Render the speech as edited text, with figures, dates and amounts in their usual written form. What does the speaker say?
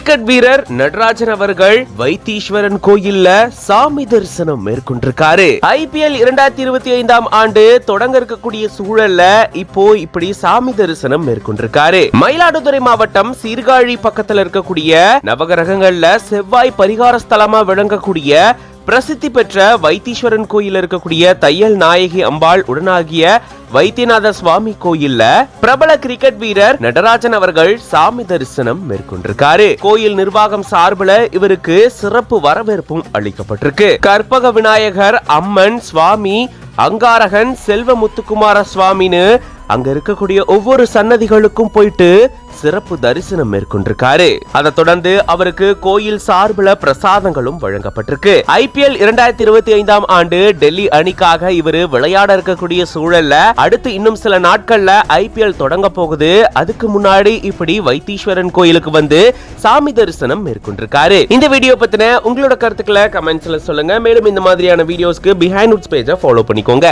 Cricket வீரர் நடராஜன் அவர்கள் வைத்தீஸ்வரன் கோயில்ல சாமி தரிசனம் மேற்கொண்டிருக்காரு. IPL 2025 ஆண்டு தொடங்க இருக்கக்கூடிய சூழல்ல இப்போ இப்படி சாமி தரிசனம் மேற்கொண்டிருக்காரு. மயிலாடுதுறை மாவட்டம் சீர்காழி பக்கத்துல இருக்கக்கூடிய நவகிரகங்கள்ல செவ்வாய் பரிகார ஸ்தலமா விளங்கக்கூடிய பிரசித்தி பெற்ற வைத்தீஸ்வரன் கோயில் இருக்கக்கூடிய தையல் நாயகி அம்பாள் உடனாகிய வைத்தியநாத சுவாமி கோயில்ல பிரபல கிரிக்கெட் வீரர் நடராஜன் அவர்கள் சாமி தரிசனம் மேற்கொண்டிருக்காரு. கோயில் நிர்வாகம் சார்பில் இவருக்கு சிறப்பு வரவேற்பும் அளிக்கப்பட்டிருக்கு. கற்பக விநாயகர், அம்மன், சுவாமி அங்காரகன், செல்வ முத்துக்குமார சுவாமின்னு அங்க இருக்கக்கூடிய ஒவ்வொரு சன்னதிகளுக்கும் போயிட்டு சிறப்பு தரிசனம் மேற்கொண்டிருக்காரு. அதை தொடர்ந்து அவருக்கு கோயில் சார்பில் பிரசாதங்களும் வழங்கப்பட்டிருக்கு. IPL 2025 ஆண்டு டெல்லி அணிக்காக இவர் விளையாட இருக்கக்கூடிய சூழல்ல அடுத்து இன்னும் சில நாட்கள்ல IPL தொடங்க போகுது. அதுக்கு முன்னாடி இப்படி வைத்தீஸ்வரன் கோயிலுக்கு வந்து சாமி தரிசனம் மேற்கொண்டிருக்காரு. இந்த வீடியோ பத்தின உங்களோட கருத்துக்களை கமெண்ட்ஸ்ல சொல்லுங்க. மேலும் இந்த மாதிரியான வீடியோஸ்க்கு பிஹைண்ட் உட்ஸ் பேஜை ஃபாலோ பண்ணிக்கோங்க.